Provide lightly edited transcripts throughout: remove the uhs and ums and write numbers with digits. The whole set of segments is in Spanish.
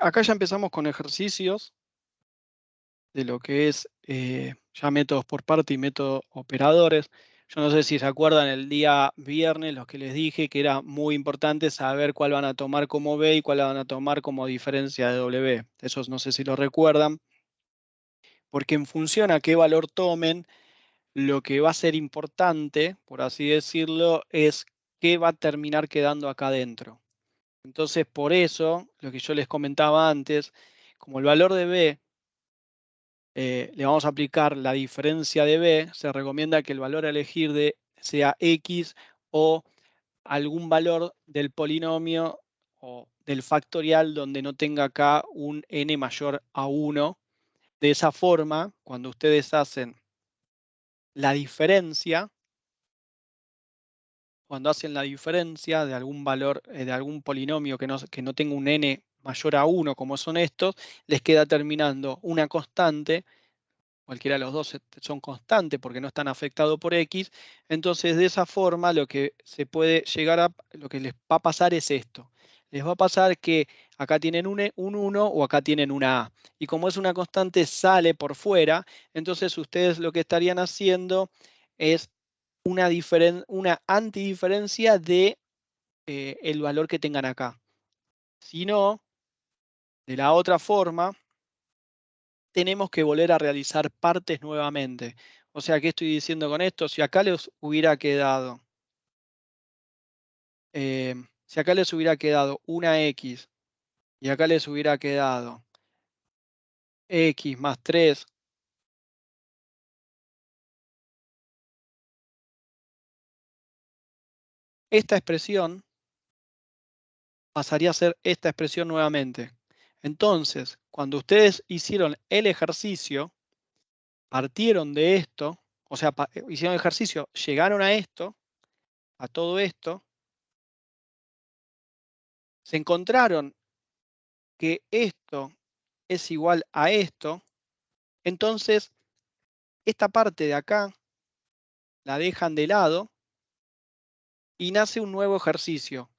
acá ya empezamos con ejercicios de lo que es ya métodos por parte y métodos operadores. Yo no sé si se acuerdan el día viernes, lo que les dije, que era muy importante saber cuál van a tomar como B y cuál van a tomar como diferencia de W. Eso no sé si lo recuerdan, porque en función a qué valor tomen, lo que va a ser importante, por así decirlo, es qué va a terminar quedando acá adentro. Entonces, por eso, lo que yo les comentaba antes, como el valor de B le vamos a aplicar la diferencia de B, se recomienda que el valor a elegir sea X o algún valor del polinomio o del factorial donde no tenga acá un n mayor a 1. De esa forma, cuando ustedes hacen la diferencia, de algún valor, de algún polinomio que no tenga un n mayor a 1, como son estos, les queda terminando una constante. Cualquiera de los dos son constantes porque no están afectados por X. Entonces, de esa forma, lo que se puede llegar a, lo que les va a pasar es esto. Les va a pasar que acá tienen un 1 o acá tienen una A. Y como es una constante, sale por fuera. Entonces, ustedes lo que estarían haciendo es una antidiferencia de el valor que tengan acá. Si no, de la otra forma, tenemos que volver a realizar partes nuevamente. O sea, ¿qué estoy diciendo con esto? Si acá les hubiera quedado, una X y acá les hubiera quedado X más 3, esta expresión pasaría a ser esta expresión nuevamente. Entonces, cuando ustedes hicieron el ejercicio, partieron de esto, o sea, hicieron el ejercicio, llegaron a esto, a todo esto, se encontraron que esto es igual a esto, entonces esta parte de acá la dejan de lado y nace un nuevo ejercicio.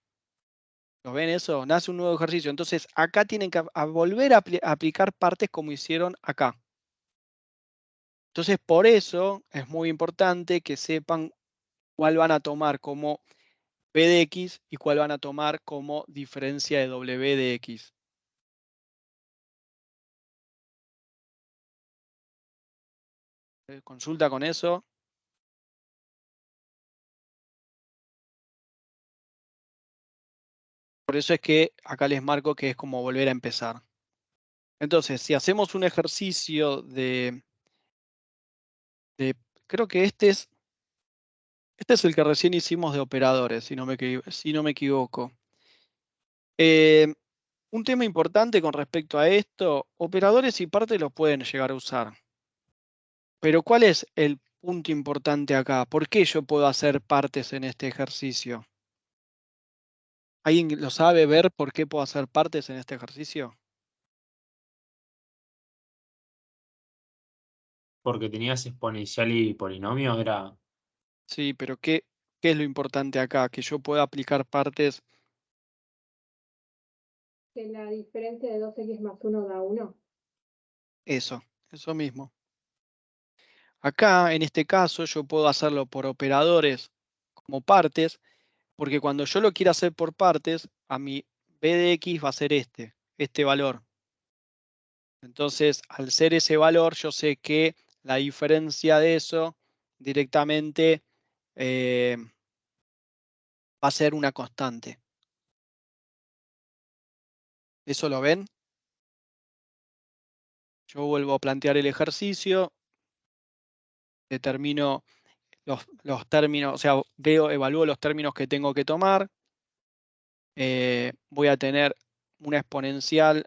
¿Lo ven eso? Nace un nuevo ejercicio. Entonces acá tienen que volver a aplicar partes como hicieron acá. Entonces por eso es muy importante que sepan cuál van a tomar como b de x y cuál van a tomar como diferencia de w de x. ¿Consulta con eso? Por eso es que acá les marco que es como volver a empezar. Entonces, si hacemos un ejercicio creo que este es el que recién hicimos de operadores, si no me equivoco. Un tema importante con respecto a esto, operadores y partes los pueden llegar a usar. Pero ¿cuál es el punto importante acá? ¿Por qué yo puedo hacer partes en este ejercicio? ¿Alguien lo sabe ver por qué puedo hacer partes en este ejercicio? Porque tenías exponencial y polinomio, era Sí, pero ¿qué es lo importante acá? Que yo pueda aplicar partes. Que la diferencia de 2x más 1 da 1. Eso mismo. Acá, en este caso, yo puedo hacerlo por operadores como partes, porque cuando yo lo quiera hacer por partes, a mi b de x va a ser este valor. Entonces, al ser ese valor, yo sé que la diferencia de eso directamente va a ser una constante. ¿Eso lo ven? Yo vuelvo a plantear el ejercicio, determino los términos, o sea, evalúo los términos que tengo que tomar. Voy a tener una exponencial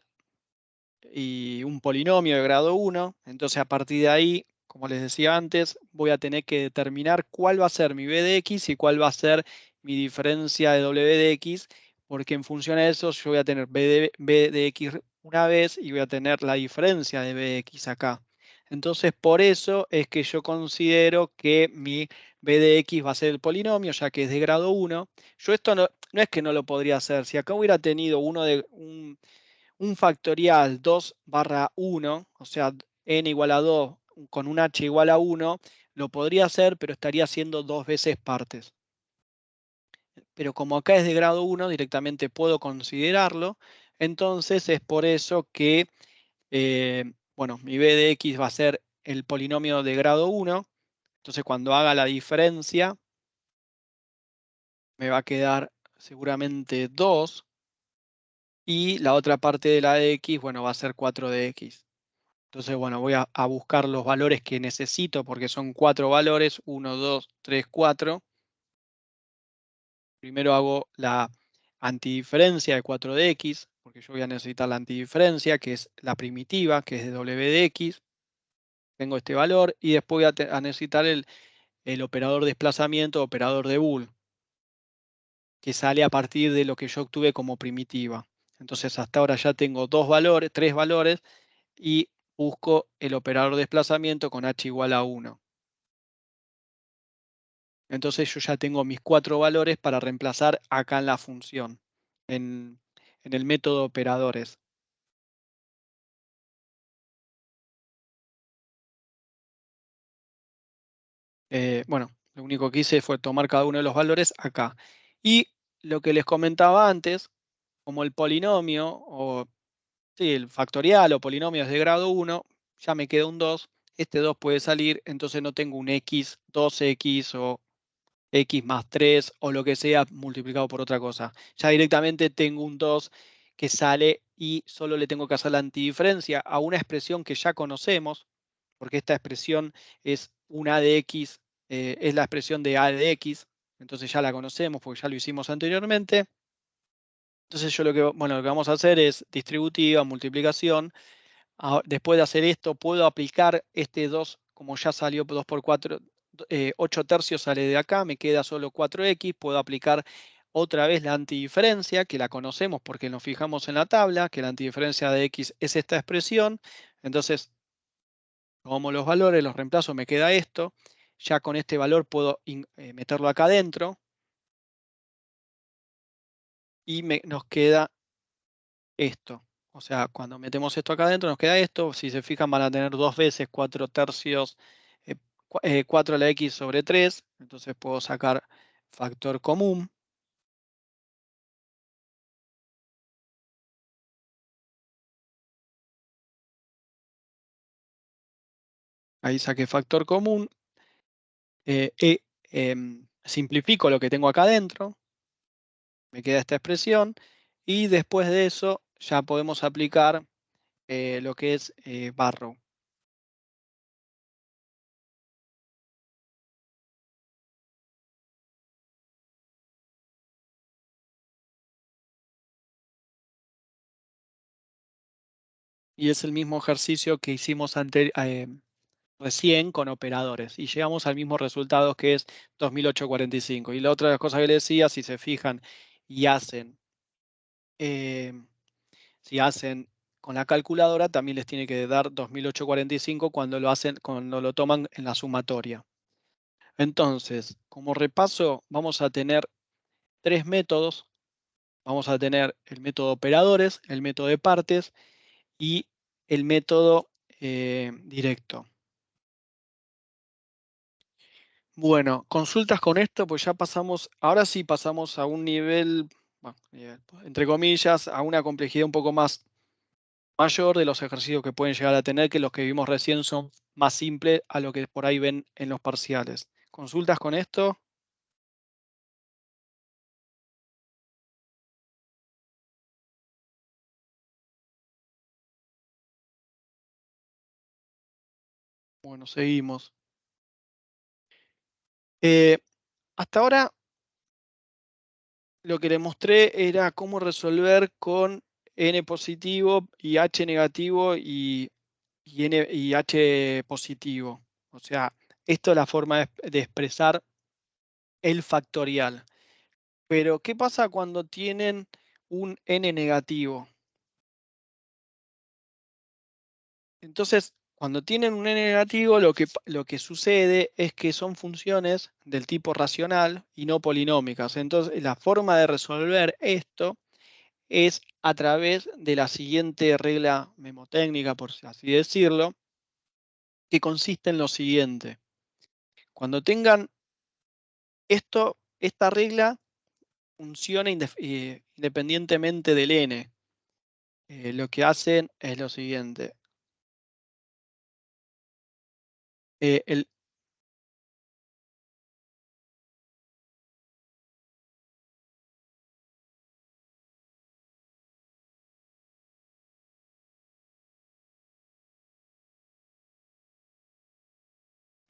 y un polinomio de grado 1. Entonces, a partir de ahí, como les decía antes, voy a tener que determinar cuál va a ser mi b de x y cuál va a ser mi diferencia de w de x, porque en función a eso yo voy a tener b de x una vez y voy a tener la diferencia de b de x acá. Entonces, por eso es que yo considero que mi b de x va a ser el polinomio, ya que es de grado 1. Yo esto no es que no lo podría hacer. Si acá hubiera tenido un factorial 2/1, o sea, n igual a 2 con un h igual a 1, lo podría hacer, pero estaría haciendo 2 veces partes. Pero como acá es de grado 1, directamente puedo considerarlo. Entonces es por eso que, bueno, mi b de x va a ser el polinomio de grado 1. Entonces cuando haga la diferencia, me va a quedar seguramente 2. Y la otra parte de la de x, bueno, va a ser 4 de x. Entonces, bueno, voy a buscar los valores que necesito porque son 4 valores, 1, 2, 3, 4. Primero hago la antidiferencia de 4 de x, porque yo voy a necesitar la antidiferencia, que es la primitiva, que es de w de x. Tengo este valor y después voy a necesitar el operador de desplazamiento, operador de Boole, que sale a partir de lo que yo obtuve como primitiva. Entonces, hasta ahora ya tengo 3 valores y busco el operador de desplazamiento con h igual a 1. Entonces yo ya tengo mis 4 valores para reemplazar acá en la función, en el método operadores. Bueno, lo único que hice fue tomar cada uno de los valores acá. Y lo que les comentaba antes, como el polinomio, o sí, el factorial o polinomio es de grado 1, ya me queda un 2. Este 2 puede salir, entonces no tengo un x, 2x o x más 3 o lo que sea multiplicado por otra cosa. Ya directamente tengo un 2 que sale y solo le tengo que hacer la antidiferencia a una expresión que ya conocemos, porque esta expresión es un a de x, es la expresión de a de x, entonces ya la conocemos porque ya lo hicimos anteriormente. Entonces yo lo que vamos a hacer es distributiva, multiplicación. Después de hacer esto, puedo aplicar este 2, como ya salió 2 por 4, 8 tercios sale de acá, me queda solo 4x, puedo aplicar otra vez la antidiferencia, que la conocemos porque nos fijamos en la tabla, que la antidiferencia de x es esta expresión. Entonces, tomo los valores, los reemplazo, me queda esto. Ya con este valor puedo meterlo acá adentro y nos queda esto. O sea, cuando metemos esto acá adentro nos queda esto. Si se fijan van a tener 2 veces 4 tercios, 4 a la x sobre 3. Entonces puedo sacar factor común. Ahí saqué factor común. Simplifico lo que tengo acá adentro. Me queda esta expresión. Y después de eso ya podemos aplicar lo que es Barrow. Y es el mismo ejercicio que hicimos recién con operadores. Y llegamos al mismo resultado que es 2845. Y la otra cosa que les decía, si se fijan y hacen, si hacen con la calculadora, también les tiene que dar 2845 cuando cuando lo toman en la sumatoria. Entonces, como repaso, vamos a tener 3 métodos. Vamos a tener el método de operadores, el método de partes y el método directo. Bueno, consultas con esto, pues ya pasamos, ahora sí pasamos a un nivel, bueno, entre comillas, a una complejidad un poco más mayor de los ejercicios que pueden llegar a tener, que los que vimos recién son más simples a lo que por ahí ven en los parciales. ¿Consultas con esto? Bueno, seguimos. Hasta ahora lo que les mostré era cómo resolver con n positivo y h negativo y h positivo. O sea, esto es la forma de expresar el factorial. Pero, ¿qué pasa cuando tienen un n negativo? Entonces, cuando tienen un n negativo, lo que sucede es que son funciones del tipo racional y no polinómicas. Entonces, la forma de resolver esto es a través de la siguiente regla memotécnica, por así decirlo, que consiste en lo siguiente. Cuando tengan esto, esta regla funciona independientemente del n. Lo que hacen es lo siguiente.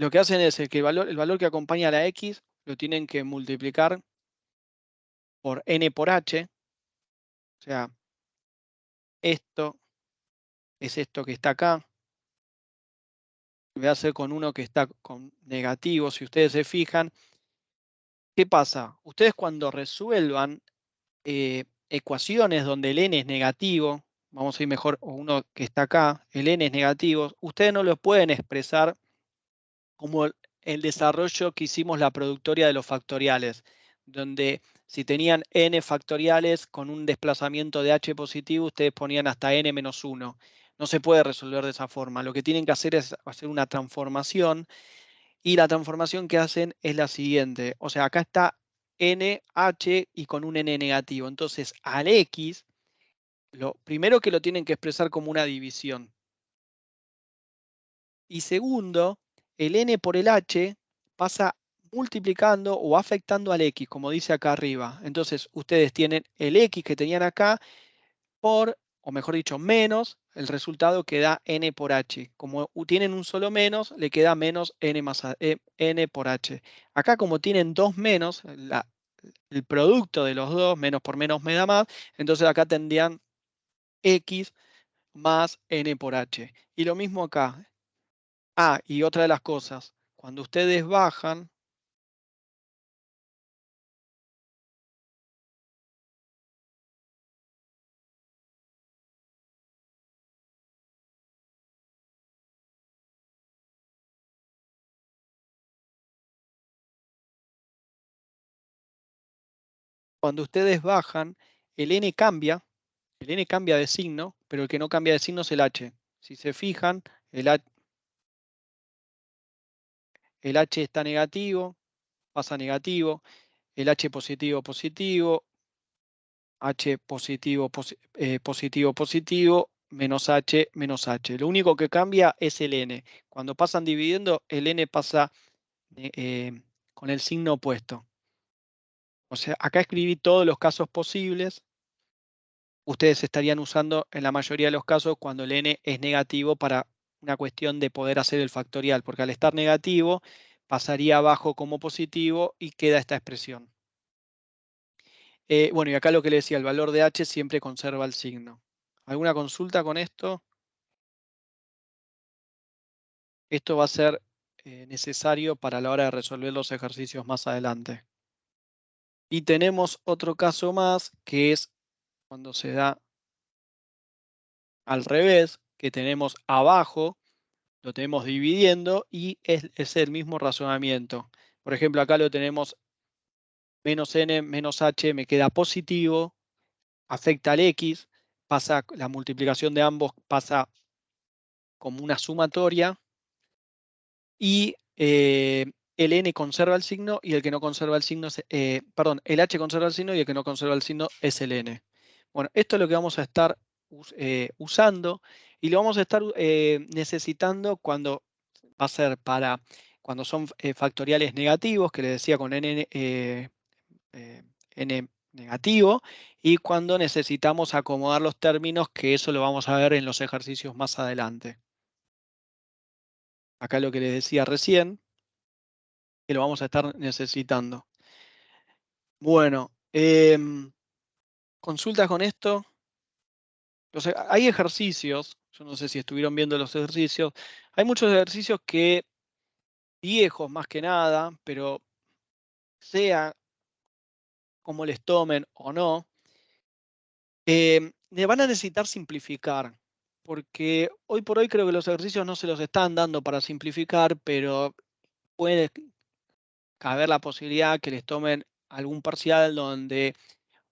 Lo que hacen es que el valor que acompaña a la x lo tienen que multiplicar por n por h. O sea, esto es esto que está acá. Voy a hacer con uno que está con negativo. Si ustedes se fijan, ¿qué pasa? Ustedes cuando resuelvan ecuaciones donde el n es negativo, vamos a ir mejor, o uno que está acá, el n es negativo, ustedes no lo pueden expresar como el desarrollo que hicimos la productoria de los factoriales, donde si tenían n factoriales con un desplazamiento de h positivo, ustedes ponían hasta n menos 1. No se puede resolver de esa forma. Lo que tienen que hacer es hacer una transformación, y la transformación que hacen es la siguiente. O sea, acá está nh y con un n negativo. Entonces, al x, lo primero que lo tienen que expresar como una división. Y segundo, el n por el h pasa multiplicando o afectando al x, como dice acá arriba. Entonces, ustedes tienen el x que tenían acá por, o mejor dicho, menos el resultado que da n por h. Como tienen un solo menos, le queda menos n, n por h. Acá como tienen dos menos, el producto de los dos, menos por menos me da más, entonces acá tendrían x más n por h. Y lo mismo acá. Ah, y otra de las cosas, cuando ustedes bajan, el n cambia. El n cambia de signo, pero el que no cambia de signo es el h. Si se fijan, el h está negativo, pasa negativo, el h positivo, positivo, h positivo, positivo, positivo, menos h. Lo único que cambia es el n. Cuando pasan dividiendo, el n pasa con el signo opuesto. O sea, acá escribí todos los casos posibles. Ustedes estarían usando en la mayoría de los casos cuando el n es negativo para una cuestión de poder hacer el factorial, porque al estar negativo pasaría abajo como positivo y queda esta expresión. Bueno, y acá lo que le decía, el valor de h siempre conserva el signo. ¿Alguna consulta con esto? Esto va a ser necesario para la hora de resolver los ejercicios más adelante. Y tenemos otro caso más, que es cuando se da al revés, que tenemos abajo, lo tenemos dividiendo y es el mismo razonamiento. Por ejemplo, acá lo tenemos menos n menos h, me queda positivo, afecta al x, pasa la multiplicación de ambos, pasa como una sumatoria, y el n conserva el signo y el que no conserva el signo es, perdón, el h conserva el signo y el que no conserva el signo es el n. Bueno, esto es lo que vamos a estar usando, y lo vamos a estar necesitando cuando va a ser para cuando son factoriales negativos, que les decía con n, n negativo, y cuando necesitamos acomodar los términos, que eso lo vamos a ver en los ejercicios más adelante. Acá lo que les decía recién, que lo vamos a estar necesitando. Bueno, consultas con esto. Hay ejercicios, yo no sé si estuvieron viendo los ejercicios, hay muchos ejercicios que, viejos más que nada, pero sea como les tomen o no, le van a necesitar simplificar, porque hoy por hoy creo que los ejercicios no se los están dando para simplificar, pero puede caber la posibilidad que les tomen algún parcial donde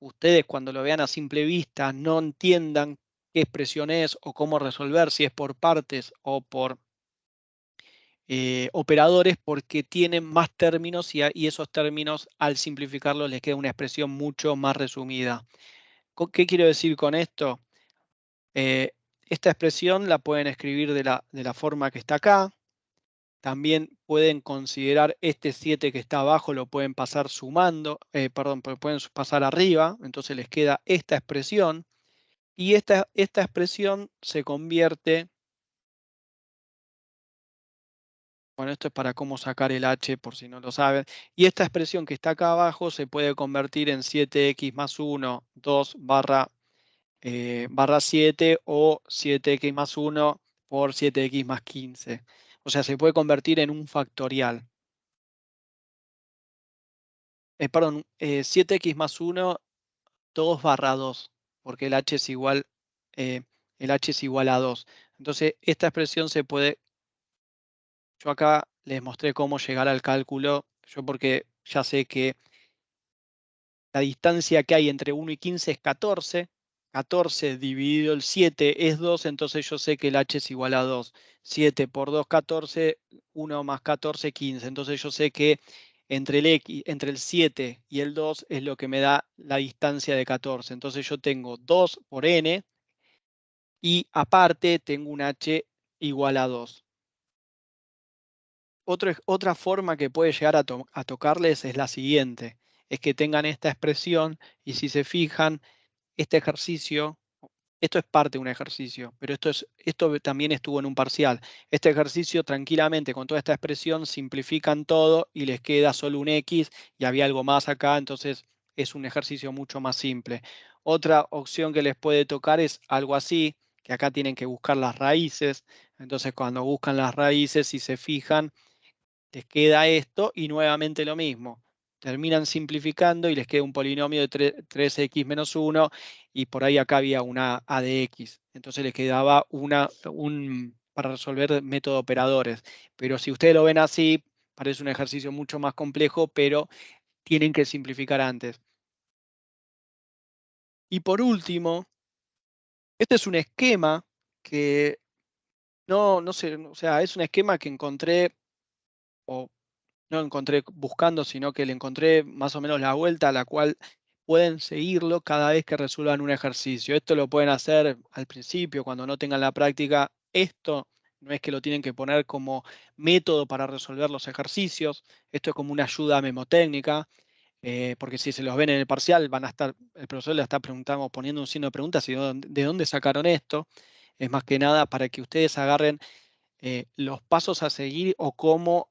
ustedes cuando lo vean a simple vista no entiendan qué expresión es o cómo resolver, si es por partes o por operadores, porque tienen más términos y esos términos al simplificarlos les queda una expresión mucho más resumida. ¿Qué quiero decir con esto? Esta expresión la pueden escribir de la forma que está acá. También pueden considerar este 7 que está abajo, lo pueden pasar sumando, perdón, pueden pasar arriba, entonces les queda esta expresión. Y esta expresión se convierte, bueno, esto es para cómo sacar el h por si no lo saben, y esta expresión que está acá abajo se puede convertir en 7x más 1, 2 barra 7 o 7x más 1 por 7x más 15. O sea, se puede convertir en un factorial. Perdón, 7x más 1, 2 barra 2, porque el h es igual, a 2. Entonces, esta expresión se puede, yo acá les mostré cómo llegar al cálculo, yo porque ya sé que la distancia que hay entre 1 y 15 es 14. 14 dividido el 7 es 2, entonces yo sé que el h es igual a 2. 7 por 2, 14, 1 más 14, 15. Entonces yo sé que entre el 7 y el 2 es lo que me da la distancia de 14. Entonces yo tengo 2 por n y aparte tengo un h igual a 2. Otra forma que puede llegar a tocarles es la siguiente, es que tengan esta expresión y si se fijan, este ejercicio, esto es parte de un ejercicio, pero esto también estuvo en un parcial. Este ejercicio tranquilamente con toda esta expresión simplifican todo y les queda solo un x y había algo más acá, entonces es un ejercicio mucho más simple. Otra opción que les puede tocar es algo así, que acá tienen que buscar las raíces. Entonces cuando buscan las raíces, si se fijan, les queda esto y nuevamente lo mismo. Terminan simplificando y les queda un polinomio de 3x menos 1 y por ahí acá había una a de x. Entonces les quedaba para resolver método operadores. Pero si ustedes lo ven así, parece un ejercicio mucho más complejo, pero tienen que simplificar antes. Y por último, este es un esquema que no sé, o sea, es un esquema que encontré o no encontré buscando, sino que le encontré más o menos la vuelta a la cual pueden seguirlo cada vez que resuelvan un ejercicio. Esto lo pueden hacer al principio, cuando no tengan la práctica. Esto no es que lo tienen que poner como método para resolver los ejercicios. Esto es como una ayuda memotécnica, porque si se los ven en el parcial, el profesor le está preguntando, poniendo un signo de preguntas y de dónde sacaron esto. Es más que nada para que ustedes agarren los pasos a seguir o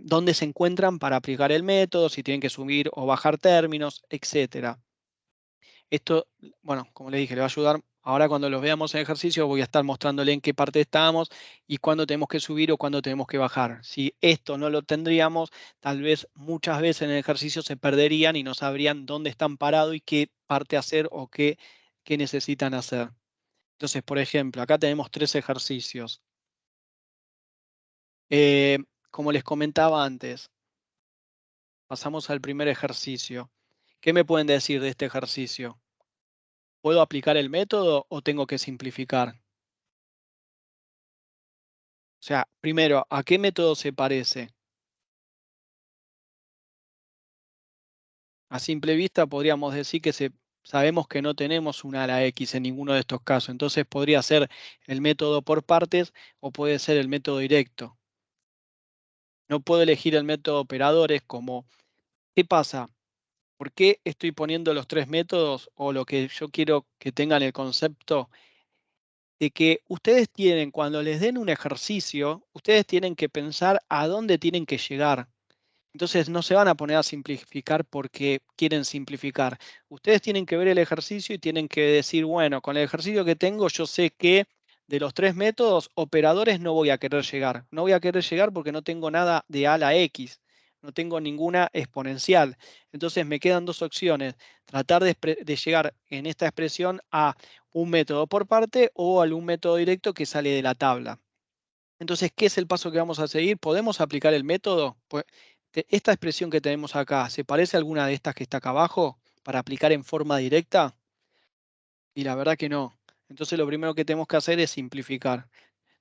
dónde se encuentran para aplicar el método, si tienen que subir o bajar términos, etc. Esto, bueno, como les dije, le va a ayudar. Ahora cuando los veamos en ejercicio voy a estar mostrándole en qué parte estamos y cuándo tenemos que subir o cuándo tenemos que bajar. Si esto no lo tendríamos, tal vez muchas veces en el ejercicio se perderían y no sabrían dónde están parados y qué parte hacer o qué necesitan hacer. Entonces, por ejemplo, acá tenemos 3 ejercicios. Como les comentaba antes, pasamos al primer ejercicio. ¿Qué me pueden decir de este ejercicio? ¿Puedo aplicar el método o tengo que simplificar? O sea, primero, ¿a qué método se parece? A simple vista podríamos decir que sabemos que no tenemos una a la X en ninguno de estos casos. Entonces podría ser el método por partes o puede ser el método directo. No puedo elegir el método operadores como, ¿qué pasa? ¿Por qué estoy poniendo los 3 métodos o lo que yo quiero que tengan el concepto de que ustedes tienen, cuando les den un ejercicio, ustedes tienen que pensar a dónde tienen que llegar? Entonces no se van a poner a simplificar porque quieren simplificar. Ustedes tienen que ver el ejercicio y tienen que decir, bueno, con el ejercicio que tengo yo sé que de los 3 métodos, operadores no voy a querer llegar. No voy a querer llegar porque no tengo nada de a la x, no tengo ninguna exponencial. Entonces me quedan 2 opciones, tratar de llegar en esta expresión a un método por parte o a algún método directo que sale de la tabla. Entonces, ¿qué es el paso que vamos a seguir? ¿Podemos aplicar el método? Pues, esta expresión que tenemos acá, ¿se parece a alguna de estas que está acá abajo? para aplicar en forma directa? Y la verdad que no. Entonces lo primero que tenemos que hacer es simplificar.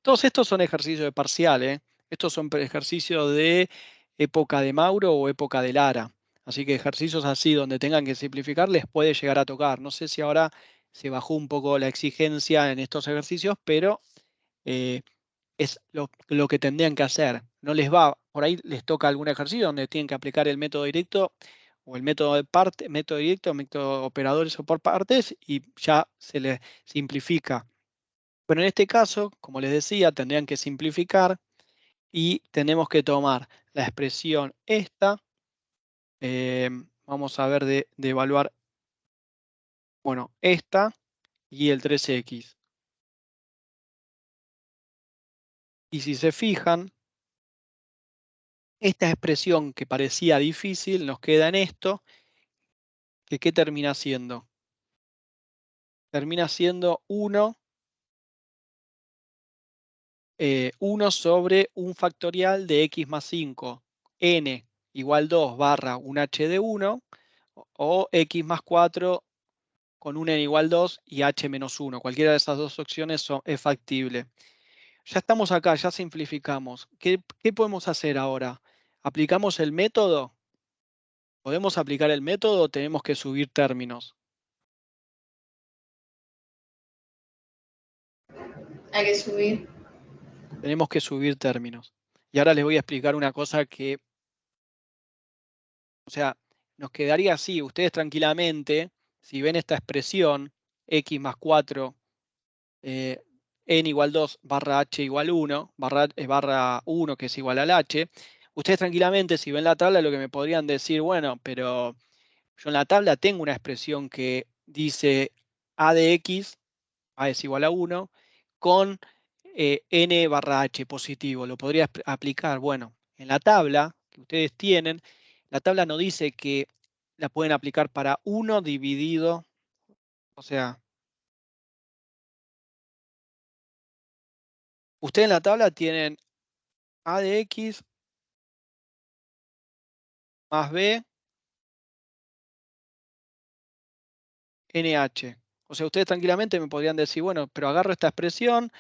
Todos estos son ejercicios de parcial, ¿eh? Estos son ejercicios de época de Mauro o época de Lara. Así que ejercicios así donde tengan que simplificar les puede llegar a tocar. No sé si ahora se bajó un poco la exigencia en estos ejercicios, pero es lo que tendrían que hacer. No les va, por ahí les toca algún ejercicio donde tienen que aplicar el método directo o el método de parte, método directo, método operadores o por partes y ya se les simplifica. Pero en este caso, como les decía, tendrían que simplificar y tenemos que tomar la expresión esta. Vamos a ver de evaluar, bueno, esta y el 3x. Y si se fijan, esta expresión que parecía difícil nos queda en esto, que ¿qué termina siendo? Termina siendo 1 sobre un factorial de x más 5, n igual 2 barra un h de 1, o x más 4 con un n igual 2 y h menos 1. Cualquiera de esas dos opciones es factible. Ya estamos acá, ya simplificamos. ¿Qué podemos hacer ahora? ¿Aplicamos el método? ¿Podemos aplicar el método o tenemos que subir términos? Hay que subir. Tenemos que subir términos. Y ahora les voy a explicar una cosa que, o sea, nos quedaría así. Ustedes tranquilamente, si ven esta expresión, x más 4, n igual 2 barra h igual 1, barra 1 que es igual al h, ustedes tranquilamente, si ven la tabla, lo que me podrían decir, bueno, pero yo en la tabla tengo una expresión que dice a de x, a es igual a 1, con n barra h positivo. ¿Lo podría aplicar? Bueno, en la tabla que ustedes tienen, la tabla no dice que la pueden aplicar para 1 dividido, o sea, ustedes en la tabla tienen a de x más b nh. O sea, ustedes tranquilamente me podrían decir, bueno, pero agarro esta expresión,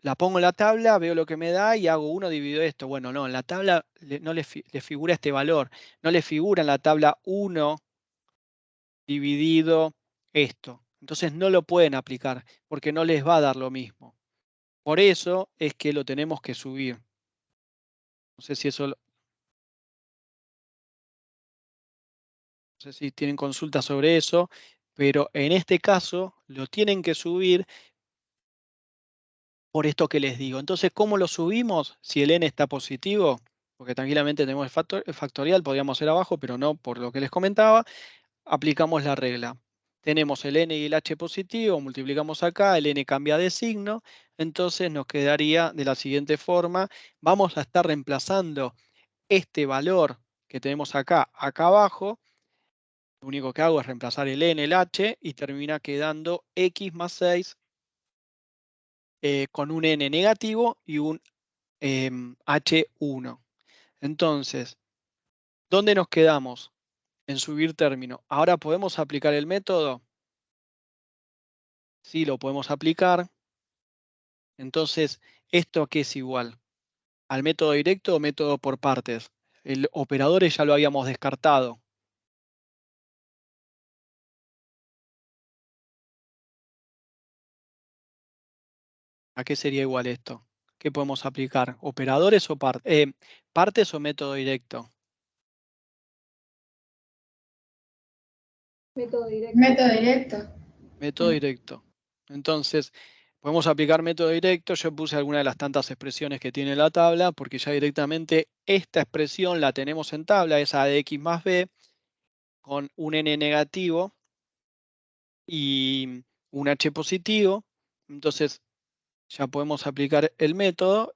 la pongo en la tabla, veo lo que me da y hago 1 dividido esto. Bueno, no, en la tabla no le figura este valor. No le figura en la tabla 1 dividido esto. Entonces no lo pueden aplicar porque no les va a dar lo mismo. Por eso es que lo tenemos que subir. No sé si eso, no sé si tienen consultas sobre eso, pero en este caso lo tienen que subir por esto que les digo. Entonces, ¿cómo lo subimos si el n está positivo? Porque tranquilamente tenemos el factorial, podríamos hacer abajo, pero no por lo que les comentaba. Aplicamos la regla. Tenemos el n y el h positivo, multiplicamos acá, el n cambia de signo, entonces nos quedaría de la siguiente forma. Vamos a estar reemplazando este valor que tenemos acá abajo. Lo único que hago es reemplazar el n, el h, y termina quedando x más 6 con un n negativo y un h1. Entonces, ¿dónde nos quedamos? En subir término. Ahora podemos aplicar el método. Sí, lo podemos aplicar. Entonces, ¿esto a qué es igual? ¿Al método directo o método por partes? El operadores ya lo habíamos descartado. ¿A qué sería igual esto? ¿Qué podemos aplicar? ¿Operadores o partes o método directo? Método directo. Método directo. Método directo. Entonces, podemos aplicar método directo. Yo puse alguna de las tantas expresiones que tiene la tabla, porque ya directamente esta expresión la tenemos en tabla, es a de x más b, con un n negativo y un h positivo. Entonces, ya podemos aplicar el método.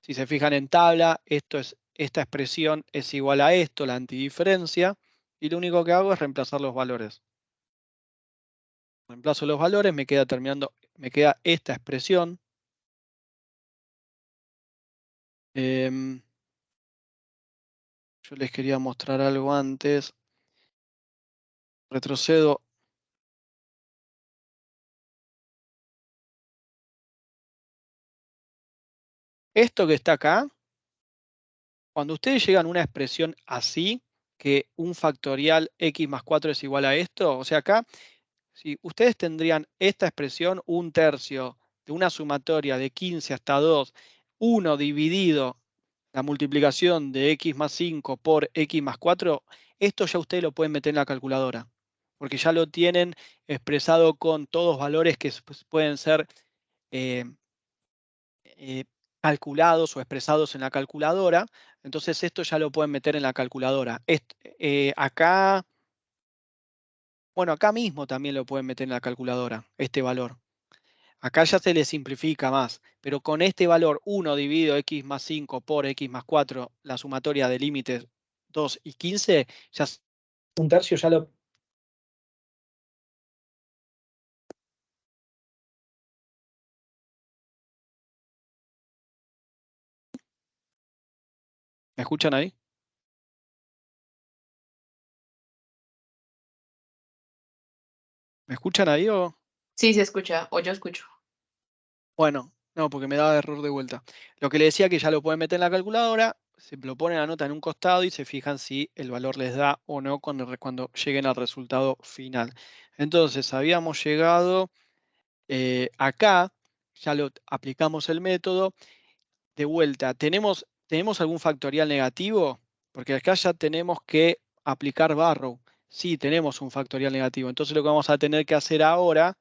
Si se fijan en tabla, esta expresión es igual a esto, la antidiferencia, y lo único que hago es reemplazar los valores. Reemplazo los valores, me queda esta expresión. Yo les quería mostrar algo antes. Retrocedo. Esto que está acá, cuando ustedes llegan a una expresión así, que un factorial x más 4 es igual a esto, o sea, acá, si ustedes tendrían esta expresión, 1/3 de una sumatoria de 15 hasta 2, 1 dividido la multiplicación de x más 5 por x más 4, esto ya ustedes lo pueden meter en la calculadora, porque ya lo tienen expresado con todos valores que pueden ser eh, eh, calculados o expresados en la calculadora. Entonces esto ya lo pueden meter en la calculadora. Acá, bueno, acá mismo también lo pueden meter en la calculadora, este valor. Acá ya se le simplifica más, pero con este valor 1 dividido x más 5 por x más 4, la sumatoria de límites 2 y 15, ya 1/3 ya lo... ¿Me escuchan ahí? ¿Me escuchan ahí o...? Sí, se escucha, o yo escucho. Bueno, no, porque me daba error de vuelta. Lo que le decía que ya lo pueden meter en la calculadora, se lo ponen la nota en un costado y se fijan si el valor les da o no cuando lleguen al resultado final. Entonces, habíamos llegado acá, ya lo aplicamos el método. De vuelta, ¿tenemos algún factorial negativo? Porque acá ya tenemos que aplicar Barrow. Sí, tenemos un factorial negativo. Entonces lo que vamos a tener que hacer ahora,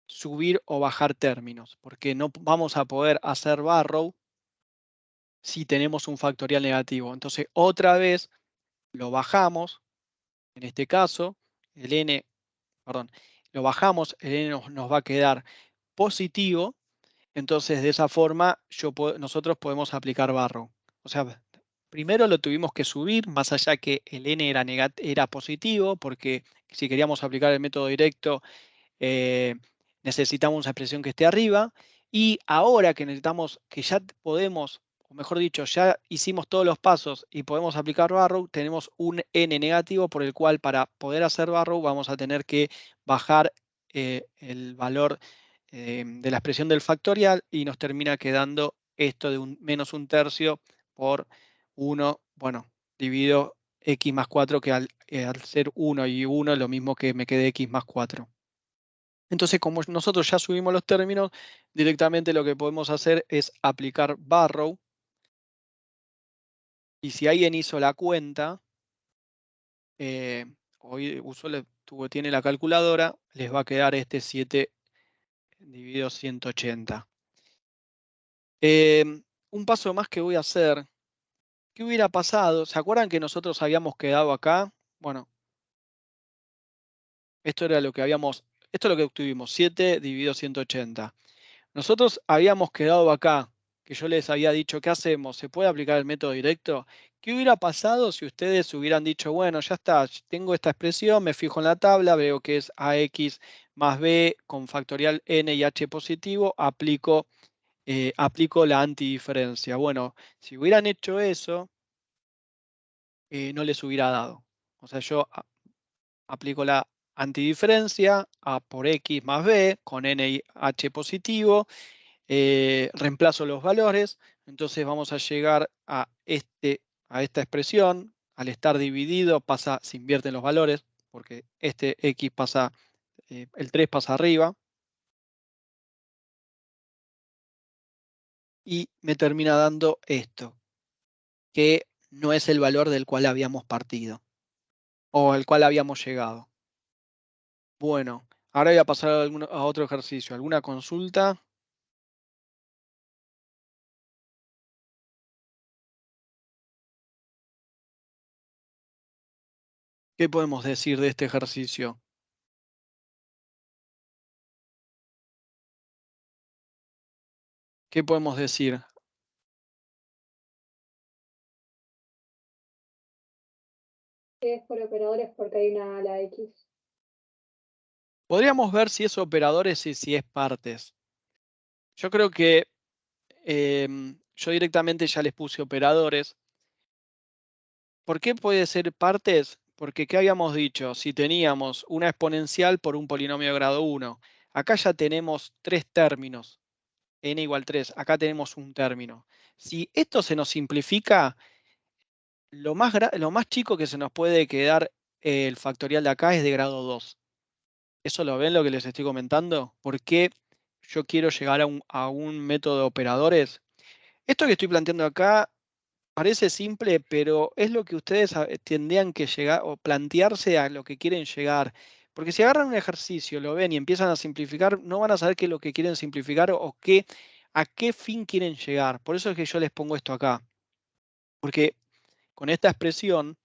subir o bajar términos, porque no vamos a poder hacer Barrow si tenemos un factorial negativo. Entonces otra vez lo bajamos, en este caso, el n, perdón, lo bajamos, el n nos va a quedar positivo. Entonces, de esa forma, nosotros podemos aplicar Barrow. O sea, primero lo tuvimos que subir, más allá que el n era positivo, porque si queríamos aplicar el método directo, necesitamos una expresión que esté arriba. Y ahora que necesitamos, que ya podemos, o mejor dicho, ya hicimos todos los pasos y podemos aplicar Barrow, tenemos un n negativo por el cual para poder hacer Barrow vamos a tener que bajar el valor de la expresión del factorial y nos termina quedando esto de menos 1/3 por 1, bueno, dividido x más 4, que al ser 1 y 1 es lo mismo que me quede x más 4. Entonces, como nosotros ya subimos los términos, directamente lo que podemos hacer es aplicar Barrow. Y si alguien hizo la cuenta, hoy tiene la calculadora, les va a quedar este 7 dividido 180. Un paso más que voy a hacer. ¿Qué hubiera pasado? ¿Se acuerdan que nosotros habíamos quedado acá? Bueno, esto es lo que obtuvimos, 7 dividido 180. Nosotros habíamos quedado acá, que yo les había dicho, ¿qué hacemos? ¿Se puede aplicar el método directo? ¿Qué hubiera pasado si ustedes hubieran dicho, bueno, ya está, tengo esta expresión, me fijo en la tabla, veo que es ax más b con factorial n y h positivo, aplico la antidiferencia? Bueno, si hubieran hecho eso, no les hubiera dado. O sea, yo aplico la antidiferencia, a por x más b con n y h positivo, reemplazo los valores, entonces vamos a llegar a esta expresión. Al estar dividido se invierten los valores, porque este x pasa, el 3 pasa arriba, y me termina dando esto, que no es el valor del cual habíamos partido, o al cual habíamos llegado. Bueno, ahora voy a pasar a otro ejercicio. ¿Alguna consulta? ¿Qué podemos decir de este ejercicio? ¿Qué podemos decir? Que es por operadores porque hay una ala X. Podríamos ver si es operadores y si es partes. Yo creo que yo directamente ya les puse operadores. ¿Por qué puede ser partes? Porque, ¿qué habíamos dicho? Si teníamos una exponencial por un polinomio de grado 1, acá ya tenemos 3 términos, n igual 3, acá tenemos un término. Si esto se nos simplifica, lo más chico que se nos puede quedar el factorial de acá es de grado 2. ¿Eso lo ven lo que les estoy comentando? ¿Por qué yo quiero llegar a un método de operadores? Esto que estoy planteando acá parece simple, pero es lo que ustedes tendrían que llegar o plantearse a lo que quieren llegar. Porque si agarran un ejercicio, lo ven y empiezan a simplificar, no van a saber qué es lo que quieren simplificar o a qué fin quieren llegar. Por eso es que yo les pongo esto acá. Porque con esta expresión,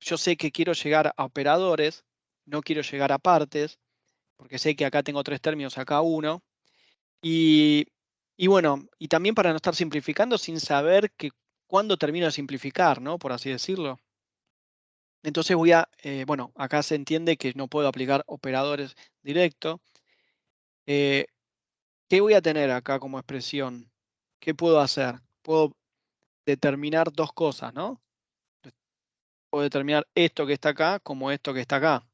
yo sé que quiero llegar a operadores, no quiero llegar a partes, porque sé que acá tengo 3 términos, acá 1. Y bueno, y también para no estar simplificando sin saber cuándo termino de simplificar, ¿no? Por así decirlo. Entonces bueno, acá se entiende que no puedo aplicar operadores directo. ¿Qué voy a tener acá como expresión? ¿Qué puedo hacer? Puedo determinar 2 cosas, ¿no? Puedo determinar esto que está acá como esto que está acá.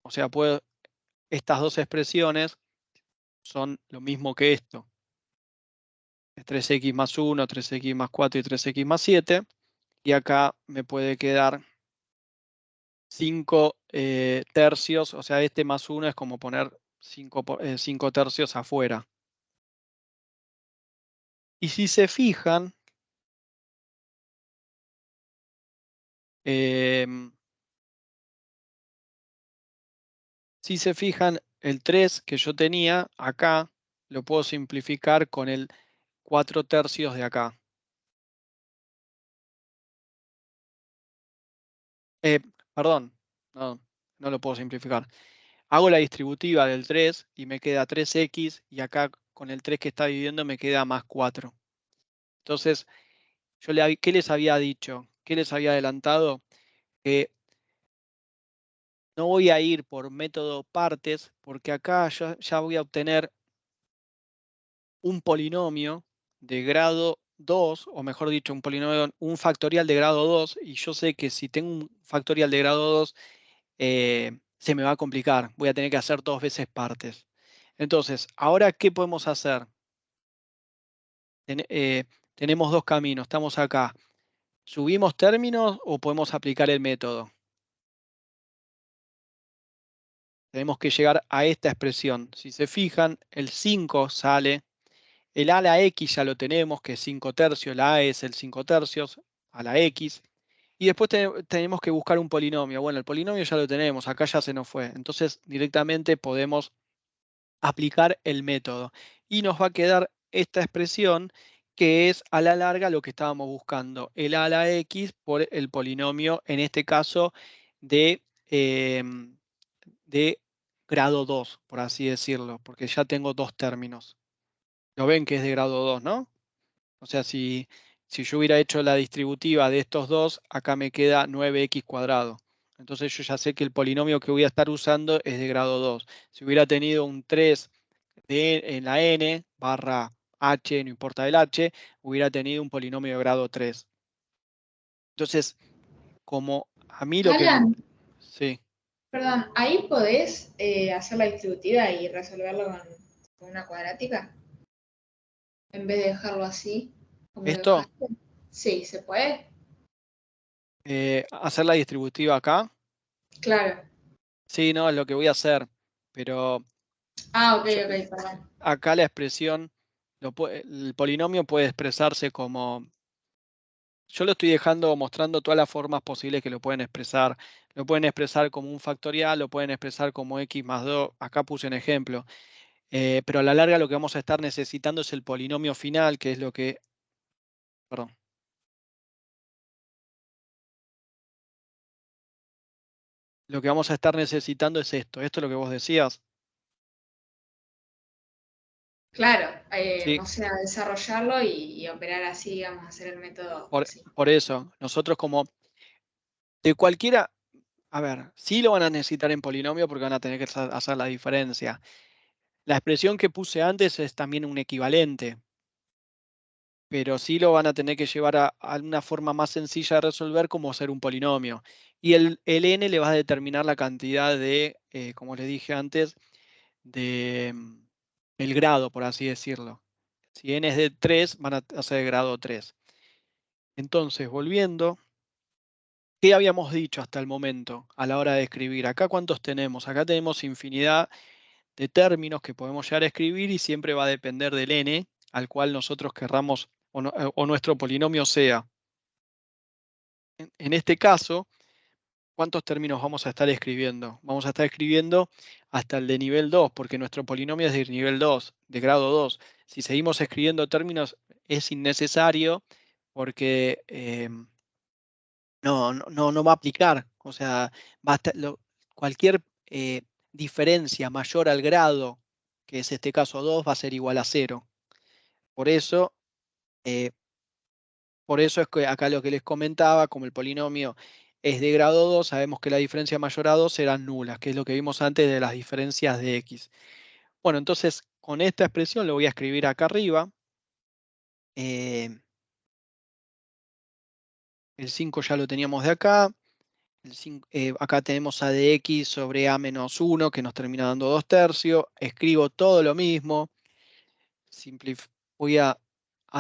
O sea, estas 2 expresiones son lo mismo que esto. Es 3x más 1, 3x más 4 y 3x más 7. Y acá me puede quedar 5 tercios, o sea, este más 1 es como poner 5 tercios afuera. Y si se fijan, el 3 que yo tenía acá, lo puedo simplificar con el 4 tercios de acá. Perdón, no lo puedo simplificar. Hago la distributiva del 3 y me queda 3x y acá con el 3 que está dividiendo me queda más 4. Entonces, ¿qué les había dicho? ¿Qué les había adelantado? Que no voy a ir por método partes porque acá ya voy a obtener un polinomio de grado 2, o mejor dicho, un factorial de grado 2, y yo sé que si tengo un factorial de grado 2, se me va a complicar. Voy a tener que hacer 2 veces partes. Entonces, ahora, ¿qué podemos hacer? Tenemos 2 caminos. Estamos acá. ¿Subimos términos o podemos aplicar el método? Tenemos que llegar a esta expresión. Si se fijan, el 5 sale. El a la x ya lo tenemos, que es 5 tercios. La a es el 5 tercios a la x. Y después tenemos que buscar un polinomio. Bueno, el polinomio ya lo tenemos. Acá ya se nos fue. Entonces, directamente podemos aplicar el método. Y nos va a quedar esta expresión que es a la larga lo que estábamos buscando. El a la x por el polinomio, en este caso, de grado 2, por así decirlo, porque ya tengo 2 términos. Lo ven que es de grado 2, ¿no? O sea, si yo hubiera hecho la distributiva de estos dos, acá me queda 9x cuadrado. Entonces yo ya sé que el polinomio que voy a estar usando es de grado 2. Si hubiera tenido un 3 en la n barra h, no importa el h, hubiera tenido un polinomio de grado 3. Entonces, como a mí lo que... Alan, Sí. perdón, ahí podés hacer la distributiva y resolverlo con una cuadrática, en vez de dejarlo así, como lo ¿Esto? dejaste. Sí, ¿se puede? Hacer la distributiva acá. Claro. Sí, no, es lo que voy a hacer. Pero Ah, ok, yo- perdón. acá la expresión, el polinomio puede expresarse como... Yo lo estoy mostrando todas las formas posibles que lo pueden expresar. Lo pueden expresar como un factorial, lo pueden expresar como x más 2. Acá puse un ejemplo. Pero a la larga lo que vamos a estar necesitando es el polinomio final, que es lo que... Perdón. Lo que vamos a estar necesitando es esto. Esto es lo que vos decías. Claro, Sí, o sea, desarrollarlo y operar así, digamos, hacer el método así. por eso. Nosotros como... De cualquiera... A ver, sí lo van a necesitar en polinomio porque van a tener que hacer la diferencia. La expresión que puse antes es también un equivalente. pero sí lo van a tener que llevar a una forma más sencilla de resolver, como ser un polinomio. Y el n le va a determinar la cantidad de, como les dije antes, de el grado, por así decirlo. Si n es de 3, van a ser de grado 3. Entonces, volviendo, ¿qué habíamos dicho hasta el momento a la hora de escribir? Acá, ¿cuántos tenemos? Acá tenemos infinidad de términos que podemos llegar a escribir y siempre va a depender del n al cual nosotros querramos o nuestro polinomio sea. En este caso, ¿cuántos términos vamos a estar escribiendo? Vamos a estar escribiendo hasta el de nivel 2, porque nuestro polinomio es de nivel 2, de grado 2. Si seguimos escribiendo términos es innecesario porque no va a aplicar. O sea, cualquier diferencia mayor al grado, que es este caso 2, va a ser igual a 0. Por eso es que acá lo que les comentaba, como el polinomio es de grado 2, sabemos que la diferencia mayor a 2 serán nulas, que es lo que vimos antes de las diferencias de x. Bueno, entonces con esta expresión lo voy a escribir acá arriba. El 5 ya lo teníamos de acá. Acá tenemos a de x sobre a menos 1, que nos termina dando 2/3. Escribo todo lo mismo. Voy a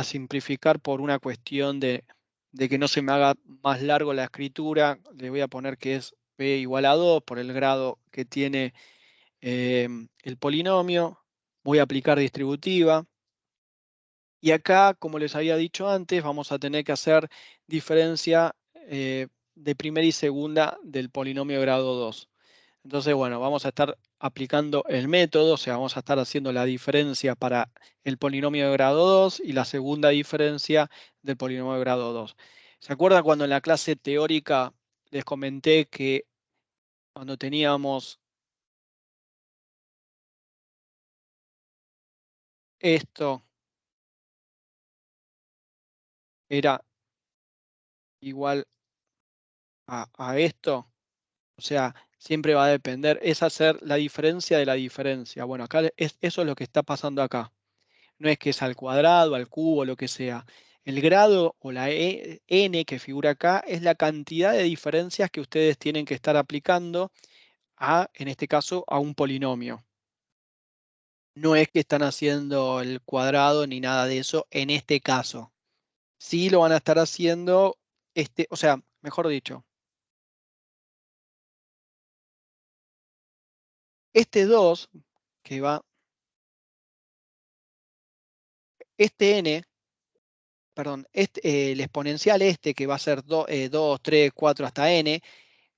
simplificar por una cuestión de que no se me haga más largo la escritura. Le voy a poner que es p igual a 2 por el grado que tiene el polinomio. Voy a aplicar distributiva. Y acá, como les había dicho antes, vamos a tener que hacer diferencia de primera y segunda del polinomio de grado 2. Entonces, bueno, vamos a estar aplicando el método, o sea, vamos a estar haciendo la diferencia para el polinomio de grado 2 y la segunda diferencia del polinomio de grado 2. ¿Se acuerdan cuando en la clase teórica les comenté que cuando teníamos esto era igual a esto? O sea, siempre va a depender, es hacer la diferencia de la diferencia. Bueno, acá eso es lo que está pasando acá. No es que es al cuadrado, al cubo, lo que sea. El grado o la n que figura acá es la cantidad de diferencias que ustedes tienen que estar aplicando en este caso, a un polinomio. No es que están haciendo el cuadrado ni nada de eso en este caso. Sí lo van a estar haciendo, o sea, mejor dicho, este 2 que va, este n, perdón, el exponencial que va a ser 2, 3, 4 hasta n,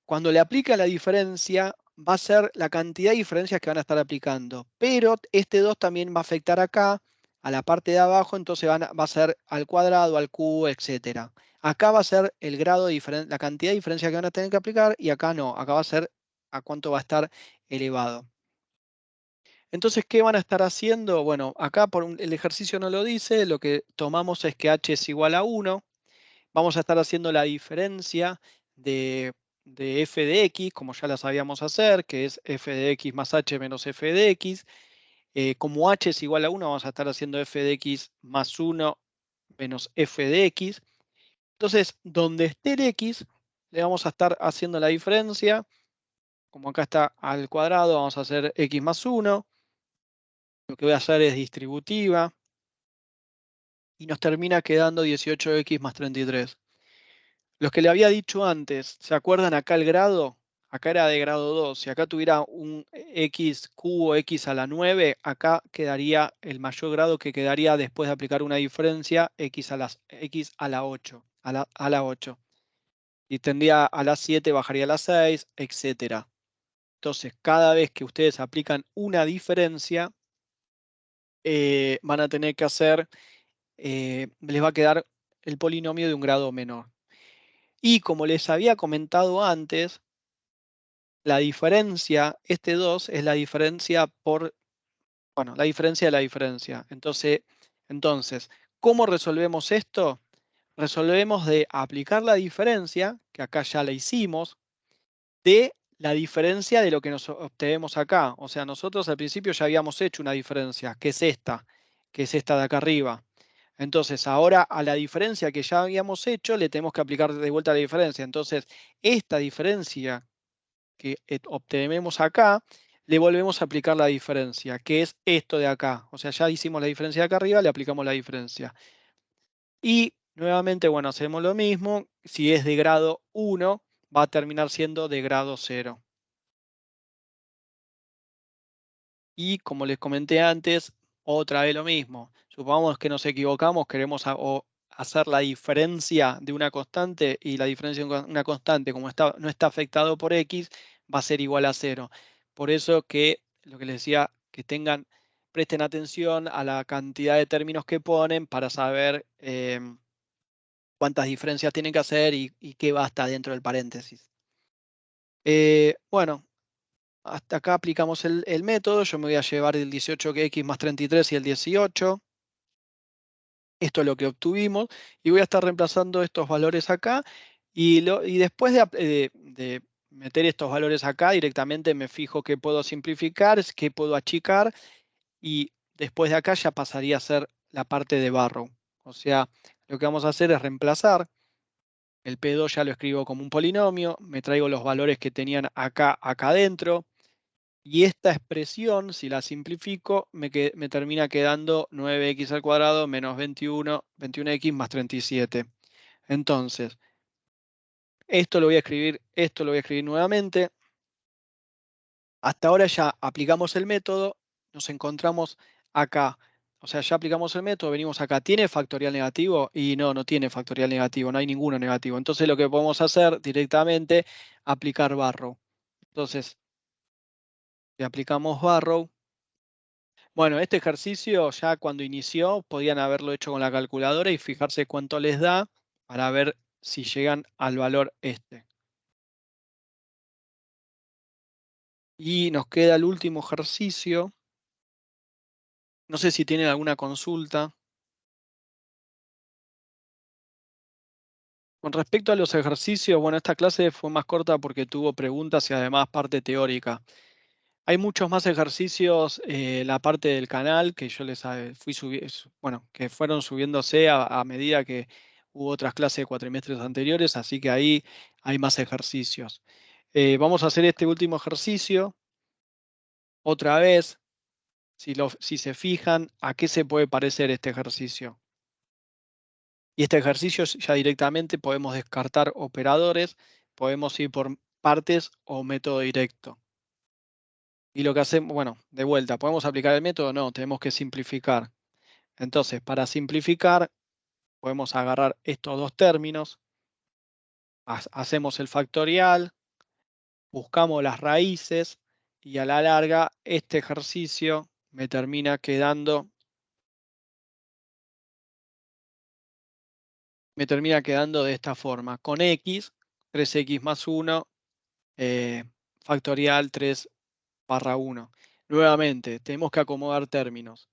cuando le aplica la diferencia va a ser la cantidad de diferencias que van a estar aplicando. Pero este 2 también va a afectar acá, a la parte de abajo, entonces va a ser al cuadrado, al cubo, etc. Acá va a ser el grado de la cantidad de diferencias que van a tener que aplicar y acá no, acá va a ser a cuánto va a estar elevado. Entonces, ¿qué van a estar haciendo? Bueno, acá el ejercicio no lo dice, lo que tomamos es que h es igual a 1. Vamos a estar haciendo la diferencia de f de x, como ya la sabíamos hacer, que es f de x más h menos f de x. Como h es igual a 1, vamos a estar haciendo f de x más 1 menos f de x. Entonces, donde esté el x, le vamos a estar haciendo la diferencia. Como acá está al cuadrado, vamos a hacer x más 1. Lo que voy a hacer es distributiva. Y nos termina quedando 18x más 33. Los que le había dicho antes, ¿se acuerdan acá el grado? Acá era de grado 2. Si acá tuviera un x cubo x a la 9, acá quedaría el mayor grado que quedaría después de aplicar una diferencia x a la 8. A la 8. Y tendría a la 7, bajaría a la 6, etc. Entonces, cada vez que ustedes aplican una diferencia, van a tener que hacer, les va a quedar el polinomio de un grado menor. Y como les había comentado antes, la diferencia, este 2 es la diferencia la diferencia de la diferencia. Entonces, ¿cómo resolvemos esto? Resolvemos de aplicar la diferencia, que acá ya la hicimos, de la diferencia de lo que nos obtenemos acá. O sea, nosotros al principio ya habíamos hecho una diferencia, que es esta de acá arriba. Entonces, ahora a la diferencia que ya habíamos hecho, le tenemos que aplicar de vuelta la diferencia. Entonces, esta diferencia que obtenemos acá, le volvemos a aplicar la diferencia, que es esto de acá. O sea, ya hicimos la diferencia de acá arriba, le aplicamos la diferencia. Y nuevamente, bueno, hacemos lo mismo. Si es de grado 1, va a terminar siendo de grado 0. Y como les comenté antes, otra vez lo mismo. Supongamos que nos equivocamos, queremos hacer la diferencia de una constante y la diferencia de una constante, como no está afectado por x, va a ser igual a 0. Por eso que lo que les decía, que presten atención a la cantidad de términos que ponen para saber cuántas diferencias tienen que hacer y qué va hasta dentro del paréntesis. Bueno. Hasta acá aplicamos el método. Yo me voy a llevar el 18x más 33 y el 18. Esto es lo que obtuvimos. Y voy a estar reemplazando estos valores acá. Y después de meter estos valores acá, directamente me fijo qué puedo simplificar, qué puedo achicar. Y después de acá ya pasaría a ser la parte de Barrow. O sea, lo que vamos a hacer es reemplazar. El P2 ya lo escribo como un polinomio. Me traigo los valores que tenían acá adentro. Y esta expresión, si la simplifico, me termina quedando 9x al cuadrado menos 21x más 37. Entonces, esto lo voy a escribir nuevamente. Hasta ahora ya aplicamos el método, nos encontramos acá. O sea, ya aplicamos el método, venimos acá. ¿Tiene factorial negativo? Y no tiene factorial negativo, no hay ninguno negativo. Entonces lo que podemos hacer directamente, aplicar Barrow. Entonces, si aplicamos Barrow, bueno, este ejercicio ya cuando inició podían haberlo hecho con la calculadora y fijarse cuánto les da para ver si llegan al valor este. Y nos queda el último ejercicio. No sé si tienen alguna consulta. Con respecto a los ejercicios, bueno, esta clase fue más corta porque tuvo preguntas y además parte teórica. Hay muchos más ejercicios, la parte del canal que yo les fui subiendo, que fueron subiéndose a medida que hubo otras clases de cuatrimestres anteriores, así que ahí hay más ejercicios. Vamos a hacer este último ejercicio. Otra vez, si se fijan, ¿a qué se puede parecer este ejercicio? Y este ejercicio ya directamente podemos descartar operadores, podemos ir por partes o método directo. Y lo que hacemos, bueno, de vuelta, ¿podemos aplicar el método? No, tenemos que simplificar. Entonces, para simplificar, podemos agarrar estos dos términos, hacemos el factorial, buscamos las raíces y a la larga este ejercicio me termina quedando de esta forma, con x, 3x más 1, factorial 3/1. Nuevamente, tenemos que acomodar términos.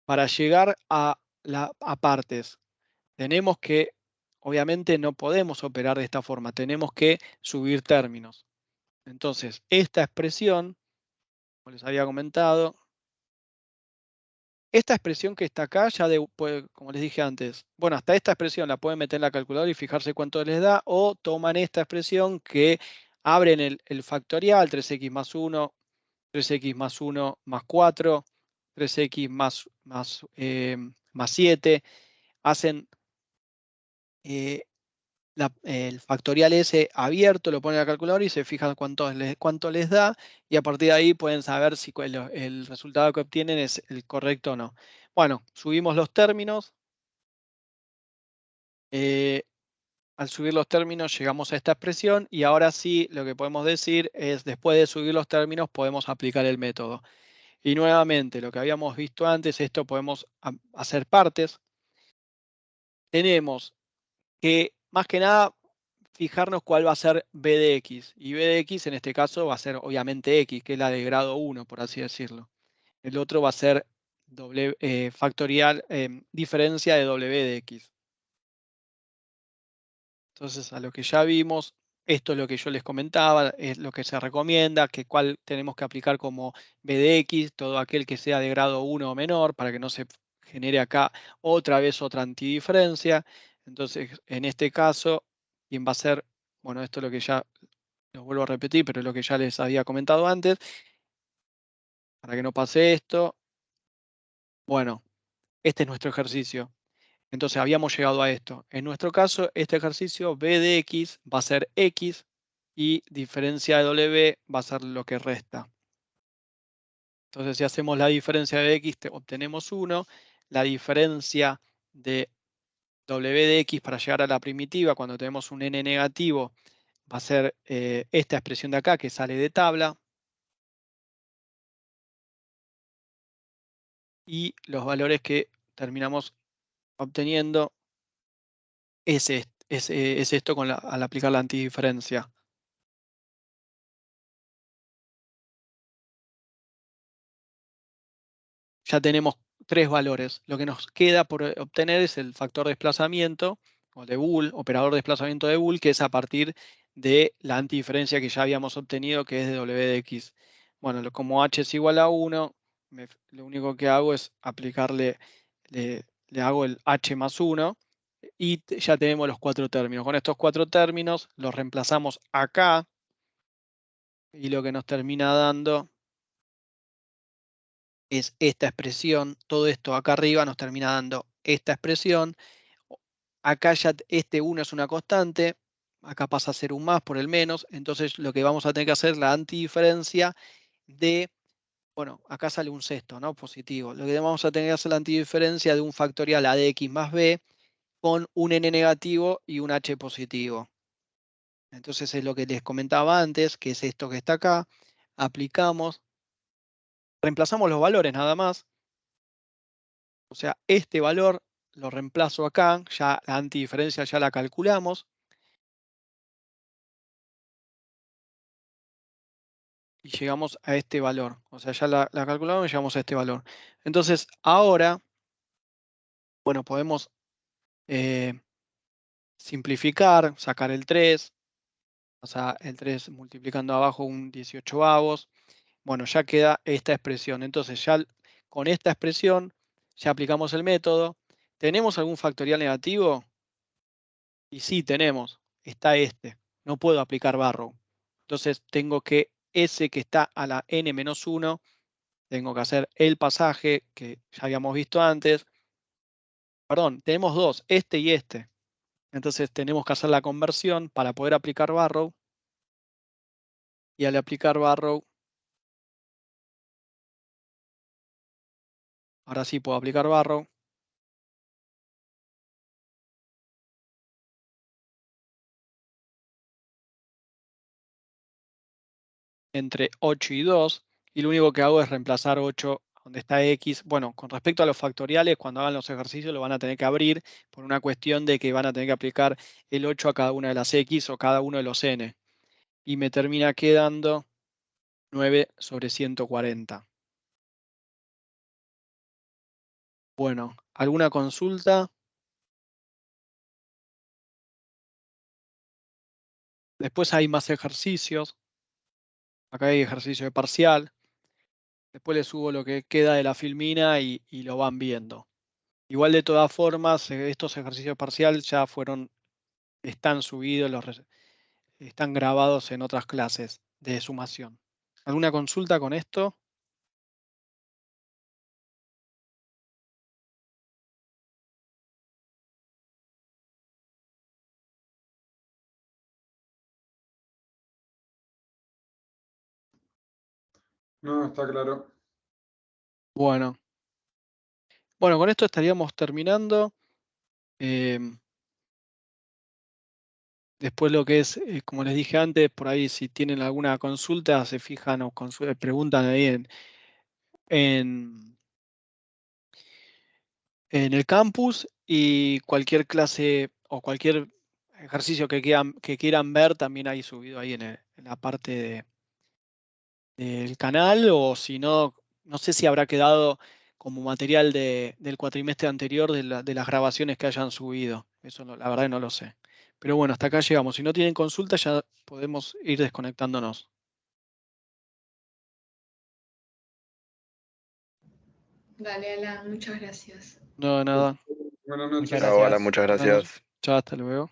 Para llegar a partes, tenemos que, obviamente no podemos operar de esta forma, tenemos que subir términos. Entonces, esta expresión, como les había comentado, esta expresión que está acá, como les dije antes, bueno, hasta esta expresión la pueden meter en la calculadora y fijarse cuánto les da, o toman esta expresión que abren el factorial, 3x más 1, 3x más 1 más 4, 3x más 7, hacen el factorial ese abierto, lo ponen en la calculadora y se fijan cuánto les da, y a partir de ahí pueden saber si el resultado que obtienen es el correcto o no. Bueno, subimos los términos. Al subir los términos llegamos a esta expresión y ahora sí lo que podemos decir es, después de subir los términos podemos aplicar el método. Y nuevamente, lo que habíamos visto antes, esto podemos hacer partes. Tenemos que, más que nada, fijarnos cuál va a ser b de x. Y b de x en este caso va a ser obviamente x, que es la de grado 1, por así decirlo. El otro va a ser factorial, diferencia de w de x. Entonces, a lo que ya vimos, esto es lo que yo les comentaba, es lo que se recomienda, que cuál tenemos que aplicar como b de x, todo aquel que sea de grado 1 o menor, para que no se genere acá otra vez otra antidiferencia. Entonces, en este caso, ¿quién va a ser? Bueno, esto es lo que ya, lo vuelvo a repetir, pero es lo que ya les había comentado antes. Para que no pase esto. Bueno, este es nuestro ejercicio. Entonces habíamos llegado a esto. En nuestro caso, este ejercicio b de x va a ser x y diferencia de w va a ser lo que resta. Entonces, si hacemos la diferencia de x, obtenemos 1. La diferencia de w de x para llegar a la primitiva, cuando tenemos un n negativo, va a ser esta expresión de acá que sale de tabla. Y los valores que terminamos obteniendo es esto al aplicar la antidiferencia. Ya tenemos 3 valores. Lo que nos queda por obtener es el factor de desplazamiento, o de Boole, operador de desplazamiento de Boole, que es a partir de la antidiferencia que ya habíamos obtenido, que es de w de x. Bueno, como h es igual a 1, lo único que hago es aplicarle, le hago el h más 1, y ya tenemos los 4 términos. Con estos 4 términos los reemplazamos acá, y lo que nos termina dando es esta expresión. Todo esto acá arriba nos termina dando esta expresión. Acá ya este 1 es una constante, acá pasa a ser un más por el menos, entonces lo que vamos a tener que hacer es la antidiferencia de, bueno, acá sale un sexto, ¿no? Positivo. Lo que vamos a tener que hacer la antidiferencia de un factorial a de x más b con un n negativo y un h positivo. Entonces es lo que les comentaba antes, que es esto que está acá. Aplicamos, reemplazamos los valores nada más. O sea, este valor lo reemplazo acá, ya la antidiferencia ya la calculamos. Y llegamos a este valor. O sea, ya la calculamos y llegamos a este valor. Entonces, ahora, bueno, podemos simplificar, sacar el 3. O sea, el 3 multiplicando abajo un 18avos. Bueno, ya queda esta expresión. Entonces, ya con esta expresión, ya aplicamos el método. ¿Tenemos algún factorial negativo? Y sí, tenemos. Está este. No puedo aplicar Barrow. Entonces, tengo que ese que está a la n-1, tengo que hacer el pasaje que ya habíamos visto antes. Perdón, tenemos dos, este y este. Entonces tenemos que hacer la conversión para poder aplicar Barrow. Y al aplicar Barrow, ahora sí puedo aplicar Barrow. Entre 8 y 2. Y lo único que hago es reemplazar 8 donde está x. Bueno, con respecto a los factoriales, cuando hagan los ejercicios lo van a tener que abrir por una cuestión de que van a tener que aplicar el 8 a cada una de las x o cada uno de los n. Y me termina quedando 9 sobre 140. Bueno, ¿alguna consulta? Después hay más ejercicios. Acá hay ejercicio de parcial. Después les subo lo que queda de la filmina y lo van viendo. Igual de todas formas, estos ejercicios parcial ya están subidos, están grabados en otras clases de sumación. ¿Alguna consulta con esto? No, está claro. Bueno. Bueno, con esto estaríamos terminando. Después lo que es, como les dije antes, por ahí si tienen alguna consulta, se fijan o preguntan ahí en el campus, y cualquier clase o cualquier ejercicio que quieran ver también hay subido ahí en la parte del canal, o si no, no sé si habrá quedado como material del cuatrimestre anterior de las grabaciones que hayan subido. Eso la verdad que no lo sé. Pero bueno, hasta acá llegamos. Si no tienen consulta ya podemos ir desconectándonos. Dale, Alan, muchas gracias. No, nada. Buenas noches. Muchas Chao, Alan, gracias. muchas Buenas gracias. Chao, hasta luego.